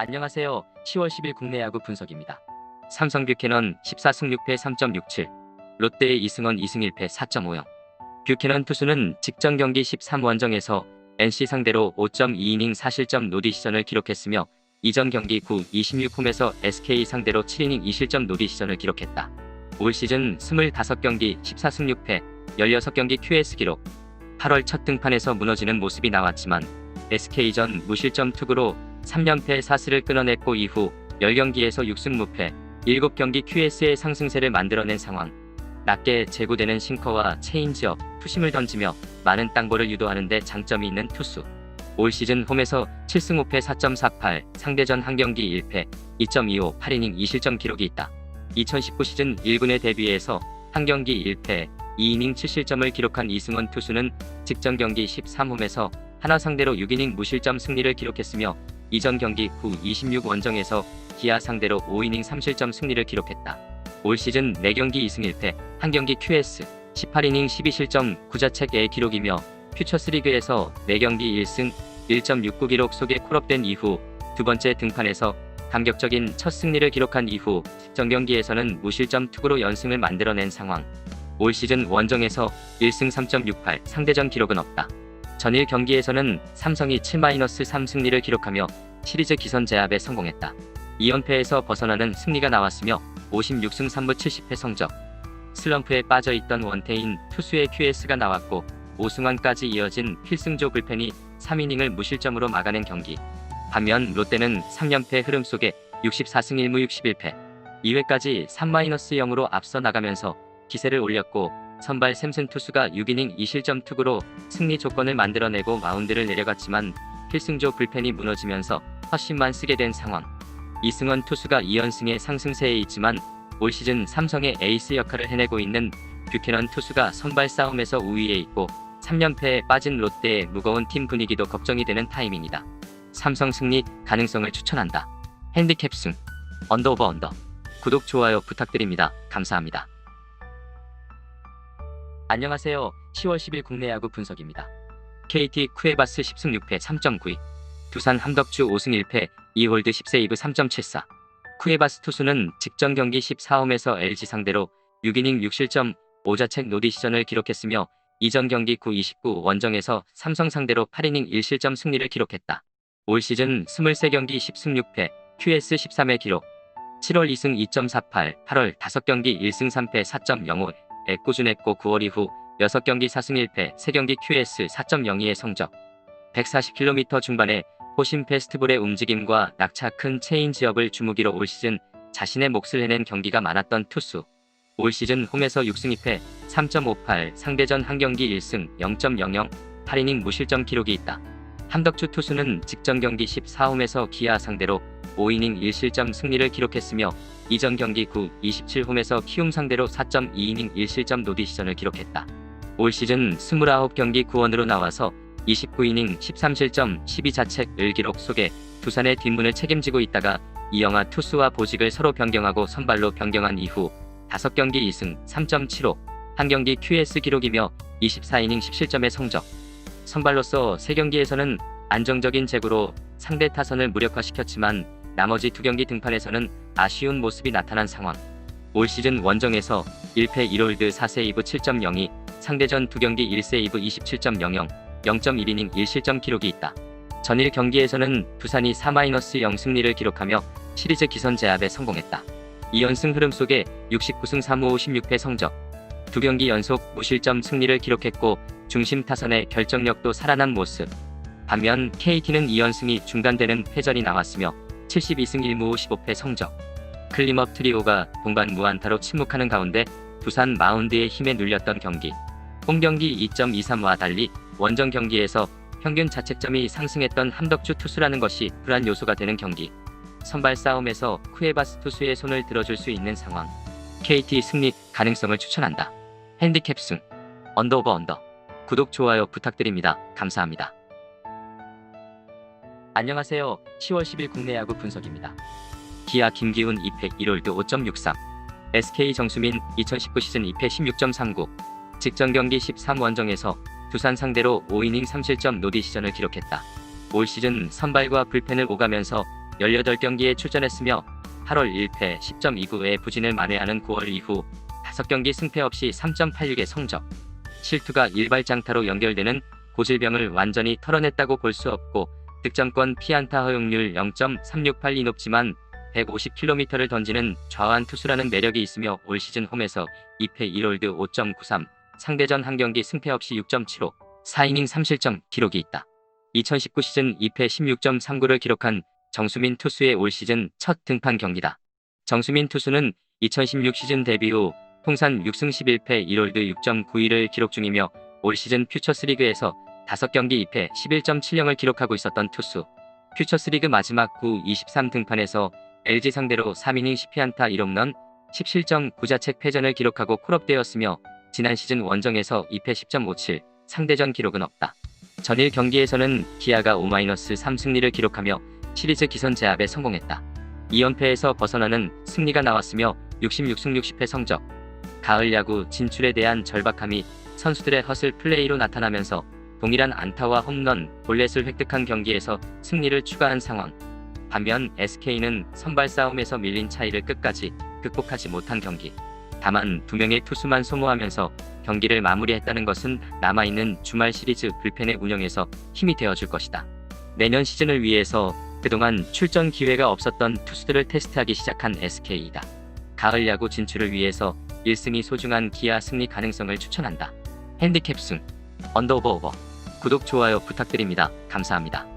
안녕하세요. 10월 10일 국내 야구 분석입니다. 삼성 뷰캐넌 14승 6패 3.67, 롯데의 이승원 2승 1패 4.50. 뷰캐넌 투수는 직전 경기 13원정에서 NC 상대로 5.2이닝 4실점 노디시전을 기록했으며 이전 경기 9-26홈에서 SK 상대로 7이닝 2실점 노디시전을 기록했다. 올 시즌 25경기 14승 6패 16경기 QS 기록. 8월 첫 등판에서 무너지는 모습이 나왔지만 SK전 무실점 투구로 3연패 4스를 끊어냈고 이후 10경기에서 6승 무패 7경기 QS의 상승세를 만들어낸 상황. 낮게 제구되는 싱커와 체인지업, 투심을 던지며 많은 땅볼을 유도하는 데 장점이 있는 투수. 올 시즌 홈에서 7승 5패 4.48, 상대전 한 경기 1패 2.25, 8이닝 2실점 기록이 있다. 2019 시즌 1군에 데뷔해서 한 경기 1패 2이닝 7실점을 기록한 이승원 투수는 직전 경기 13홈에서 하나 상대로 6이닝 무실점 승리를 기록했으며 이전 경기 9-26 원정에서 기아 상대로 5이닝 3실점 승리를 기록했다. 올 시즌 4경기 2승 1패, 한 경기 QS, 18이닝 12실점 9자책의 기록이며 퓨처스리그에서 4경기 1승 1.69 기록 속에 콜업된 이후 두 번째 등판에서 감격적인 첫 승리를 기록한 이후 정경기에서는 무실점 투구로 연승을 만들어낸 상황. 올 시즌 원정에서 1승 3.68, 상대전 기록은 없다. 전일 경기에서는 삼성이 7-3 승리를 기록하며 시리즈 기선 제압에 성공했다. 2연패에서 벗어나는 승리가 나왔으며 56승 3무 70패 성적. 슬럼프에 빠져있던 원태인 투수의 QS가 나왔고 오승환까지 이어진 필승조 불펜이 3이닝을 무실점으로 막아낸 경기. 반면 롯데는 3연패 흐름 속에 64승 1무 61패 2회까지 3-0으로 앞서 나가면서 기세를 올렸고 선발 샘슨 투수가 6이닝 2실점 투구로 승리 조건을 만들어내고 마운드를 내려갔지만 필승조 불펜이 무너지면서 헛심만 쓰게 된 상황. 이승원 투수가 2연승의 상승세에 있지만 올 시즌 삼성의 에이스 역할을 해내고 있는 뷰캐넌 투수가 선발 싸움에서 우위에 있고 3연패에 빠진 롯데의 무거운 팀 분위기도 걱정이 되는 타이밍이다. 삼성 승리 가능성을 추천한다. 핸디캡 승 언더 오버 언더. 구독 좋아요 부탁드립니다. 감사합니다. 안녕하세요. 10월 10일 국내 야구 분석입니다. KT 쿠에바스 10승 6패 3.92, 두산 함덕주 5승 1패 2홀드 10세이브 3.74. 쿠에바스 투수는 직전 경기 14홈에서 LG 상대로 6이닝 6실점 5자책 노디시전을 기록했으며 이전 경기 9-29 원정에서 삼성 상대로 8이닝 1실점 승리를 기록했다. 올 시즌 23경기 10승 6패 QS 13회 기록. 7월 2승 2.48, 8월 5경기 1승 3패 4.05, 에 꾸준했고 9월 이후 6경기 4승 1패 3경기 QS 4.02의 성적. 140km 중반에 포심 패스트볼의 움직임과 낙차 큰 체인지업을 주무기로 올 시즌 자신의 몫을 해낸 경기가 많았던 투수. 올 시즌 홈에서 6승 2패 3.58, 상대전 한 경기 1승 0.00, 8이닝 무실점 기록이 있다. 함덕주 투수는 직전 경기 14홈에서 기아 상대로 5이닝 1실점 승리를 기록했으며 이전 경기 9-27홈에서 키움 상대로 4.2이닝 1실점 노디시전을 기록했다. 올 시즌 29경기 9원으로 나와서 29이닝 13실점 12자책을 기록 속에 두산의 뒷문을 책임지고 있다가 이영하 투수와 보직을 서로 변경하고 선발로 변경한 이후 5경기 2승 3.75, 한 경기 QS 기록이며 24이닝 10실점의 성적. 선발로서 3경기에서는 안정적인 제구로 상대 타선을 무력화시켰지만 나머지 2경기 등판에서는 아쉬운 모습이 나타난 상황. 올 시즌 원정에서 1패 1홀드 4세이브 7.02, 상대전 2경기 1세이브 27.00, 0.1이닝 1실점 기록이 있다. 전일 경기에서는 두산이 4-0 승리를 기록하며 시리즈 기선 제압에 성공했다. 2연승 흐름 속에 69승 3무 56패 성적. 2경기 연속 무실점 승리를 기록했고 중심 타선의 결정력도 살아난 모습. 반면 KT는 2연승이 중단되는 패전이 나왔으며 72승 1무 15패 성적. 클림업 트리오가 동반 무안타로 침묵하는 가운데 두산 마운드의 힘에 눌렸던 경기. 홈경기 2.23와 달리 원정 경기에서 평균 자책점이 상승했던 함덕주 투수라는 것이 불안 요소가 되는 경기. 선발 싸움에서 쿠에바스 투수의 손을 들어줄 수 있는 상황. KT 승리 가능성을 추천한다. 핸디캡 승 언더 오버 언더. 구독 좋아요 부탁드립니다. 감사합니다. 안녕하세요. 10월 10일 국내 야구 분석입니다. 기아 김기훈 2패 1홀드 5.63, SK 정수민 2019 시즌 2패 16.39, 직전 경기 13원정에서 두산 상대로 5이닝 3실점 노디시전을 기록했다. 올 시즌 선발과 불펜을 오가면서 18경기에 출전했으며 8월 1패 10.29의 부진을 만회하는 9월 이후 5경기 승패 없이 3.86의 성적. 실투가 일발장타로 연결되는 고질병을 완전히 털어냈다고 볼 수 없고 득점권 피안타 허용률 0.368이 높지만 150km를 던지는 좌완 투수라는 매력이 있으며 올 시즌 홈에서 2패 1홀드 5.93, 상대전 한 경기 승패 없이 6.75, 4이닝 3실점 기록이 있다. 2019 시즌 2패 16.39를 기록한 정수민 투수의 올 시즌 첫 등판 경기다. 정수민 투수는 2016 시즌 데뷔 후 통산 6승 11패 1홀드 6.91을 기록 중이며 올 시즌 퓨처스리그에서 5경기 2패 11.70을 기록하고 있었던 투수. 퓨처스리그 마지막 9, 23 등판에서 LG 상대로 3이닝 10피안타 1홈런 17점 9자책 패전을 기록하고 콜업되었으며 지난 시즌 원정에서 2패 10.57, 상대전 기록은 없다. 전일 경기에서는 기아가 5-3 승리를 기록하며 시리즈 기선 제압에 성공했다. 2연패에서 벗어나는 승리가 나왔으며 66승 60패 성적. 가을 야구 진출에 대한 절박함이 선수들의 허슬 플레이로 나타나면서 동일한 안타와 홈런, 볼넷을 획득한 경기에서 승리를 추가한 상황. 반면 SK는 선발 싸움에서 밀린 차이를 끝까지 극복하지 못한 경기. 다만 2명의 투수만 소모하면서 경기를 마무리했다는 것은 남아있는 주말 시리즈 불펜의 운영에서 힘이 되어줄 것이다. 내년 시즌을 위해서 그동안 출전 기회가 없었던 투수들을 테스트하기 시작한 SK이다. 가을 야구 진출을 위해서 1승이 소중한 기아 승리 가능성을 추천한다. 핸디캡 승, 언더오버. 구독, 좋아요 부탁드립니다. 감사합니다.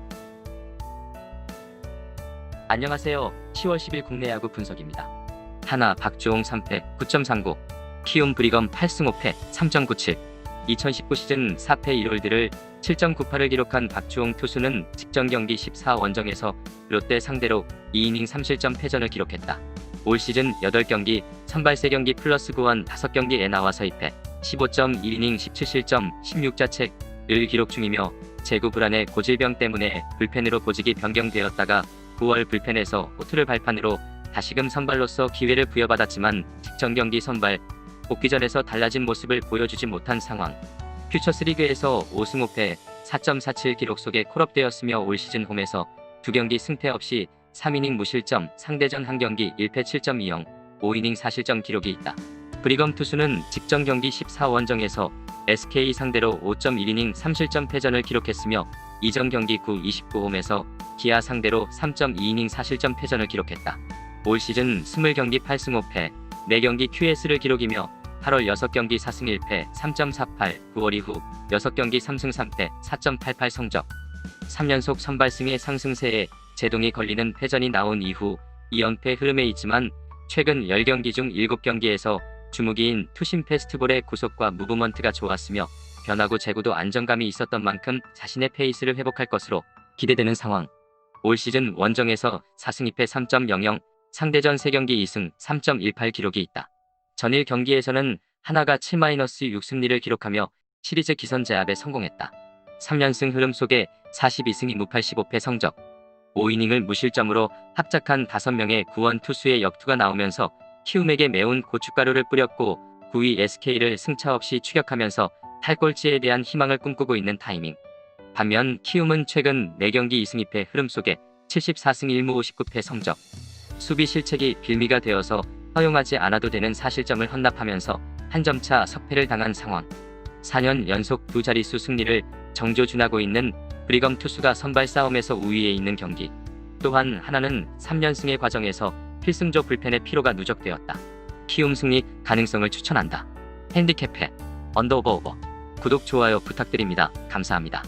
안녕하세요. 10월 10일 국내 야구 분석입니다. 하나 박주홍 3패 9.39, 키움 브리검 8승 5패 3.97. 2019 시즌 4패 1홀드를 7.98을 기록한 박주홍 투수는 직전 경기 14원정에서 롯데 상대로 2이닝 3실점 패전을 기록했다. 올 시즌 8경기, 선발 3경기 플러스 9원 5경기에 나와서 2패, 15.1이닝 17실점 16자책을 기록 중이며 제구 불안의 고질병 때문에 불펜으로 보직이 변경되었다가 9월 불펜에서 호투를 발판으로 다시금 선발로서 기회를 부여받았지만 직전 경기 선발 복귀전에서 달라진 모습을 보여주지 못한 상황. 퓨처스리그에서 5승 5패 4.47 기록 속에 콜업되었으며 올 시즌 홈에서 2경기 승패 없이 3이닝 무실점, 상대전 한 경기 1패 7.20, 5이닝 4실점 기록이 있다. 브리검 투수는 직전 경기 14원정에서 SK 상대로 5.1이닝 3실점 패전을 기록했으며 이전 경기 9-29홈에서 기아 상대로 3.2이닝 4실점 패전을 기록했다. 올 시즌 20경기 8승 5패 4경기 QS를 기록이며 8월 6경기 4승 1패 3.48, 9월 이후 6경기 3승 3패 4.88 성적. 3연속 선발승의 상승세에 제동이 걸리는 패전이 나온 이후 2연패 흐름에 있지만 최근 10경기 중 7경기에서 주무기인 투심 페스티벌의 구속과 무브먼트가 좋았으며 변화구 제구도 안정감이 있었던 만큼 자신의 페이스를 회복할 것으로 기대되는 상황. 올 시즌 원정에서 4승 2패 3.00, 상대전 3경기 2승 3.18 기록이 있다. 전일 경기에서는 하나가 7-6 승리를 기록하며 시리즈 기선 제압에 성공했다. 3연승 흐름 속에 42승 2무 85패 성적. 5이닝을 무실점으로 합작한 5명의 구원 투수의 역투가 나오면서 키움에게 매운 고춧가루를 뿌렸고 9위 SK를 승차 없이 추격하면서 탈꼴찌에 대한 희망을 꿈꾸고 있는 타이밍. 반면 키움은 최근 4경기 2승 2패 흐름 속에 74승 1무 59패 성적. 수비 실책이 빌미가 되어서 허용하지 않아도 되는 4실점을 헌납하면서 한 점차 석패를 당한 상황. 4년 연속 2자릿수 승리를 정조준하고 있는 브리검 투수가 선발 싸움에서 우위에 있는 경기. 또한 하나는 3연승의 과정에서 필승조 불펜의 피로가 누적되었다. 키움 승리 가능성을 추천한다. 핸디캡 언더오버. 구독, 좋아요 부탁드립니다. 감사합니다.